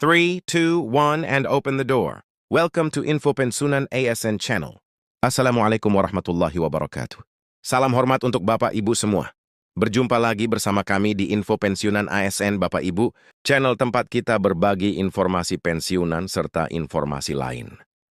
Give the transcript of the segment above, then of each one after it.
3, 2, 1, and open the door. Welcome to Info Pensiunan ASN Channel. Assalamualaikum warahmatullahi wabarakatuh. Salam hormat untuk Bapak Ibu semua. Berjumpa lagi bersama kami di Info Pensiunan ASN Bapak Ibu, channel tempat kita berbagi informasi pensiunan serta informasi lain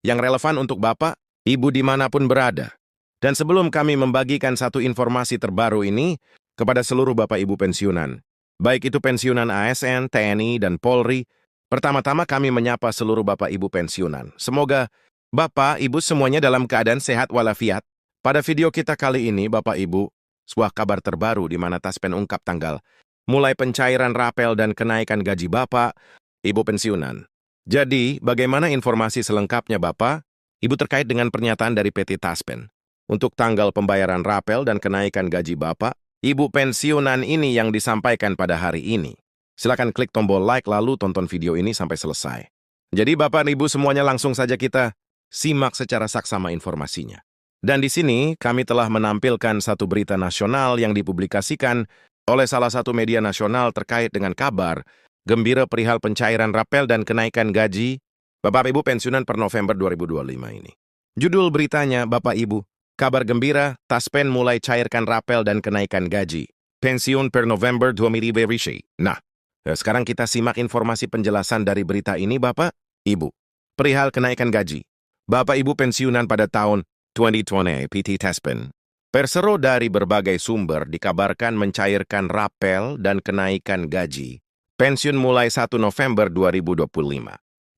yang relevan untuk Bapak, Ibu dimanapun berada. Dan sebelum kami membagikan satu informasi terbaru ini kepada seluruh Bapak Ibu pensiunan, baik itu pensiunan ASN, TNI, dan Polri, pertama-tama kami menyapa seluruh Bapak Ibu pensiunan. Semoga Bapak Ibu semuanya dalam keadaan sehat walafiat. Pada video kita kali ini, Bapak Ibu, sebuah kabar terbaru di mana Taspen ungkap tanggal mulai pencairan rapel dan kenaikan gaji Bapak Ibu pensiunan. Jadi, bagaimana informasi selengkapnya Bapak Ibu terkait dengan pernyataan dari PT Taspen untuk tanggal pembayaran rapel dan kenaikan gaji Bapak Ibu pensiunan ini yang disampaikan pada hari ini? Silakan klik tombol like lalu tonton video ini sampai selesai. Jadi Bapak Ibu semuanya langsung saja kita simak secara saksama informasinya. Dan di sini kami telah menampilkan satu berita nasional yang dipublikasikan oleh salah satu media nasional terkait dengan kabar gembira perihal pencairan rapel dan kenaikan gaji Bapak Ibu pensiunan per November 2025 ini. Judul beritanya, Bapak Ibu, kabar gembira, Taspen mulai cairkan rapel dan kenaikan gaji pensiun per November 2025. Nah, sekarang kita simak informasi penjelasan dari berita ini Bapak, Ibu. Perihal kenaikan gaji Bapak Ibu pensiunan pada tahun 2020 PT Taspen. Persero dari berbagai sumber dikabarkan mencairkan rapel dan kenaikan gaji pensiun mulai 1 November 2025.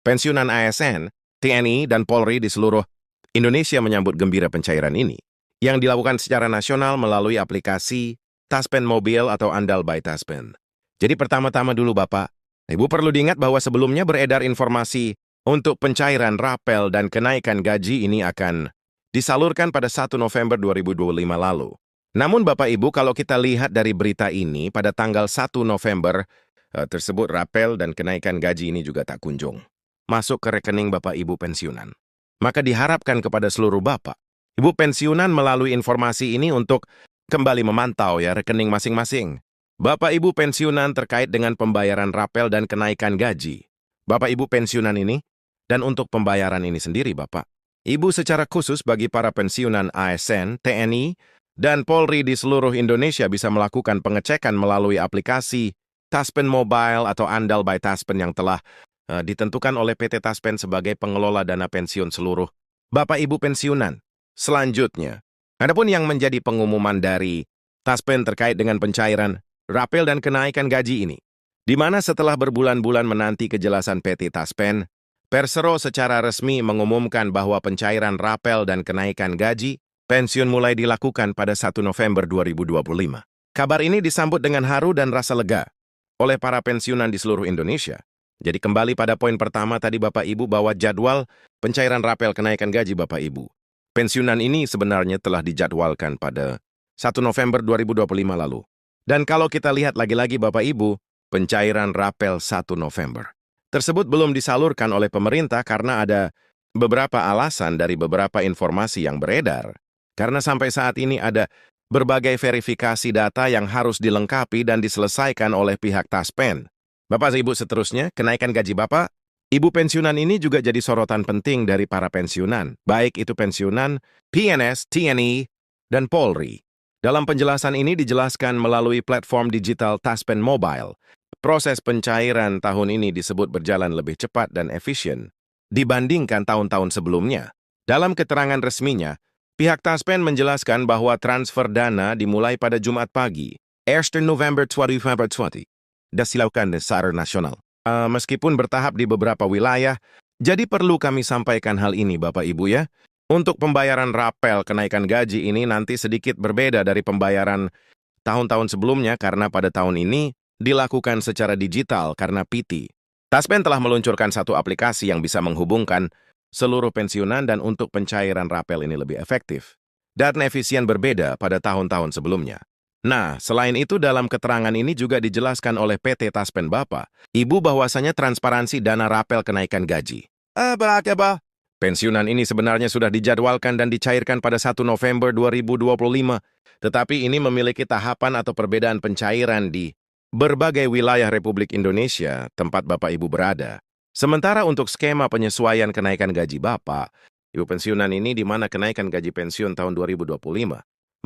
Pensiunan ASN, TNI, dan Polri di seluruh Indonesia menyambut gembira pencairan ini yang dilakukan secara nasional melalui aplikasi Taspen Mobile atau Andal by Taspen. Jadi pertama-tama dulu Bapak, Ibu perlu diingat bahwa sebelumnya beredar informasi untuk pencairan rapel dan kenaikan gaji ini akan disalurkan pada 1 November 2025 lalu. Namun Bapak Ibu kalau kita lihat dari berita ini pada tanggal 1 November tersebut rapel dan kenaikan gaji ini juga tak kunjung masuk ke rekening Bapak Ibu pensiunan. Maka diharapkan kepada seluruh Bapak Ibu pensiunan melalui informasi ini untuk kembali memantau ya rekening masing-masing Bapak Ibu pensiunan terkait dengan pembayaran rapel dan kenaikan gaji Bapak Ibu pensiunan ini, dan untuk pembayaran ini sendiri Bapak Ibu secara khusus bagi para pensiunan ASN, TNI, dan Polri di seluruh Indonesia bisa melakukan pengecekan melalui aplikasi Taspen Mobile atau Andal by Taspen yang telah ditentukan oleh PT Taspen sebagai pengelola dana pensiun seluruh Bapak Ibu pensiunan. Selanjutnya, adapun yang menjadi pengumuman dari Taspen terkait dengan pencairan rapel dan kenaikan gaji ini, di mana setelah berbulan-bulan menanti kejelasan PT Taspen, Persero secara resmi mengumumkan bahwa pencairan rapel dan kenaikan gaji pensiun mulai dilakukan pada 1 November 2025. Kabar ini disambut dengan haru dan rasa lega oleh para pensiunan di seluruh Indonesia. Jadi kembali pada poin pertama tadi Bapak Ibu bahwa jadwal pencairan rapel kenaikan gaji Bapak Ibu pensiunan ini sebenarnya telah dijadwalkan pada 1 November 2025 lalu. Dan kalau kita lihat lagi-lagi Bapak Ibu, pencairan rapel 1 November tersebut belum disalurkan oleh pemerintah karena ada beberapa alasan dari beberapa informasi yang beredar. Karena sampai saat ini ada berbagai verifikasi data yang harus dilengkapi dan diselesaikan oleh pihak Taspen. Bapak Ibu seterusnya, kenaikan gaji Bapak Ibu pensiunan ini juga jadi sorotan penting dari para pensiunan, baik itu pensiunan, PNS, TNI, dan Polri. Dalam penjelasan ini dijelaskan melalui platform digital Taspen Mobile. Proses pencairan tahun ini disebut berjalan lebih cepat dan efisien dibandingkan tahun-tahun sebelumnya. Dalam keterangan resminya, pihak Taspen menjelaskan bahwa transfer dana dimulai pada Jumat pagi, 1 November 2020, dan dilakukan secara nasional. Meskipun bertahap di beberapa wilayah, jadi perlu kami sampaikan hal ini Bapak Ibu ya. Untuk pembayaran rapel kenaikan gaji ini nanti sedikit berbeda dari pembayaran tahun-tahun sebelumnya karena pada tahun ini dilakukan secara digital karena PT. Taspen telah meluncurkan satu aplikasi yang bisa menghubungkan seluruh pensiunan dan untuk pencairan rapel ini lebih efektif dan efisien berbeda pada tahun-tahun sebelumnya. Nah, selain itu dalam keterangan ini juga dijelaskan oleh PT Taspen Bapak Ibu bahwasanya transparansi dana rapel kenaikan gaji pensiunan ini sebenarnya sudah dijadwalkan dan dicairkan pada 1 November 2025, tetapi ini memiliki tahapan atau perbedaan pencairan di berbagai wilayah Republik Indonesia tempat Bapak Ibu berada. Sementara untuk skema penyesuaian kenaikan gaji Bapak, Ibu pensiunan ini di mana kenaikan gaji pensiun tahun 2025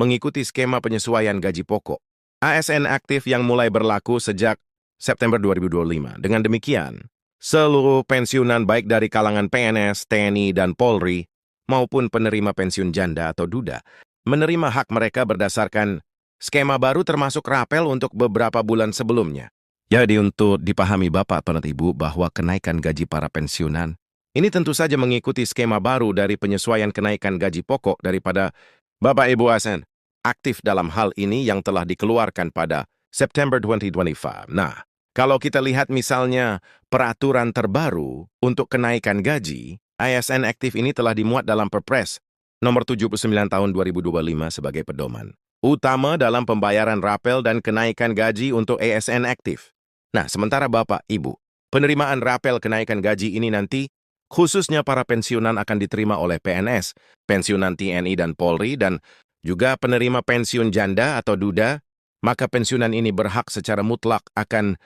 mengikuti skema penyesuaian gaji pokok ASN aktif yang mulai berlaku sejak September 2025. Dengan demikian, seluruh pensiunan baik dari kalangan PNS, TNI, dan Polri maupun penerima pensiun janda atau duda menerima hak mereka berdasarkan skema baru termasuk rapel untuk beberapa bulan sebelumnya. Jadi untuk dipahami Bapak atau Ibu bahwa kenaikan gaji para pensiunan ini tentu saja mengikuti skema baru dari penyesuaian kenaikan gaji pokok daripada Bapak Ibu ASN aktif dalam hal ini yang telah dikeluarkan pada September 2025. Nah, kalau kita lihat misalnya peraturan terbaru untuk kenaikan gaji, ASN aktif ini telah dimuat dalam Perpres nomor 79 tahun 2025 sebagai pedoman utama dalam pembayaran rapel dan kenaikan gaji untuk ASN aktif. Nah, sementara Bapak, Ibu, penerimaan rapel kenaikan gaji ini nanti khususnya para pensiunan akan diterima oleh PNS, pensiunan TNI dan Polri, dan juga penerima pensiun janda atau duda, maka pensiunan ini berhak secara mutlak akan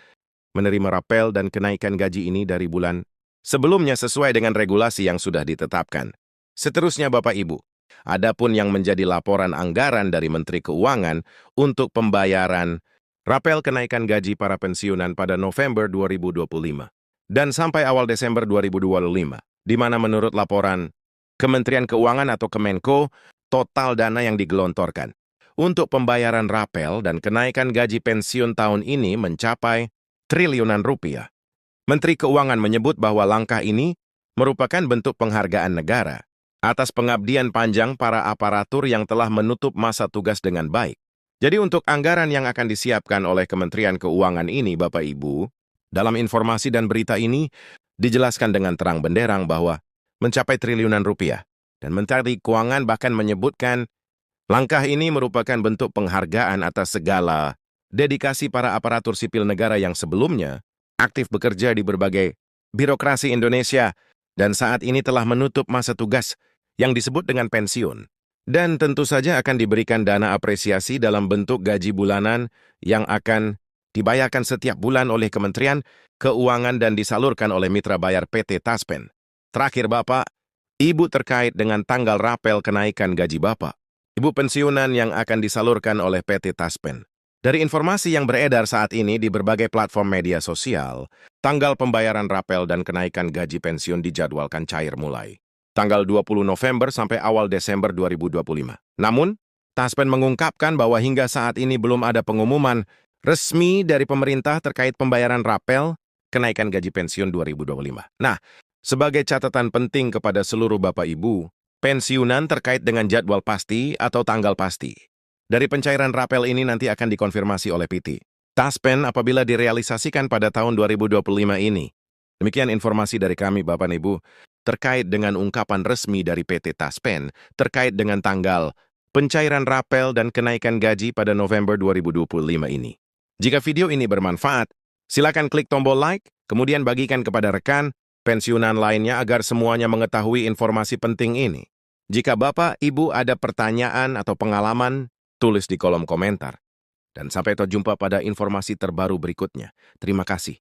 menerima rapel dan kenaikan gaji ini dari bulan sebelumnya sesuai dengan regulasi yang sudah ditetapkan. Seterusnya Bapak Ibu, adapun yang menjadi laporan anggaran dari Menteri Keuangan untuk pembayaran rapel kenaikan gaji para pensiunan pada November 2025 dan sampai awal Desember 2025, di mana menurut laporan Kementerian Keuangan atau Kemenko, total dana yang digelontorkan untuk pembayaran rapel dan kenaikan gaji pensiun tahun ini mencapai triliunan rupiah. Menteri Keuangan menyebut bahwa langkah ini merupakan bentuk penghargaan negara atas pengabdian panjang para aparatur yang telah menutup masa tugas dengan baik. Jadi untuk anggaran yang akan disiapkan oleh Kementerian Keuangan ini, Bapak Ibu, dalam informasi dan berita ini dijelaskan dengan terang benderang bahwa mencapai triliunan rupiah. Dan Menteri Keuangan bahkan menyebutkan langkah ini merupakan bentuk penghargaan atas segala dedikasi para aparatur sipil negara yang sebelumnya aktif bekerja di berbagai birokrasi Indonesia dan saat ini telah menutup masa tugas yang disebut dengan pensiun. Dan tentu saja akan diberikan dana apresiasi dalam bentuk gaji bulanan yang akan dibayarkan setiap bulan oleh Kementerian Keuangan dan disalurkan oleh mitra bayar PT Taspen. Terakhir Bapak, Ibu terkait dengan tanggal rapel kenaikan gaji Bapak, Ibu pensiunan yang akan disalurkan oleh PT Taspen. Dari informasi yang beredar saat ini di berbagai platform media sosial, tanggal pembayaran rapel dan kenaikan gaji pensiun dijadwalkan cair mulai tanggal 20 November sampai awal Desember 2025. Namun, Taspen mengungkapkan bahwa hingga saat ini belum ada pengumuman resmi dari pemerintah terkait pembayaran rapel kenaikan gaji pensiun 2025. Nah, sebagai catatan penting kepada seluruh Bapak Ibu, pensiunan terkait dengan jadwal pasti atau tanggal pasti dari pencairan rapel ini nanti akan dikonfirmasi oleh PT Taspen apabila direalisasikan pada tahun 2025 ini. Demikian informasi dari kami Bapak dan Ibu terkait dengan ungkapan resmi dari PT Taspen terkait dengan tanggal pencairan rapel dan kenaikan gaji pada November 2025 ini. Jika video ini bermanfaat, silakan klik tombol like, kemudian bagikan kepada rekan pensiunan lainnya agar semuanya mengetahui informasi penting ini. Jika Bapak, Ibu ada pertanyaan atau pengalaman, tulis di kolom komentar. Dan sampai jumpa pada informasi terbaru berikutnya. Terima kasih.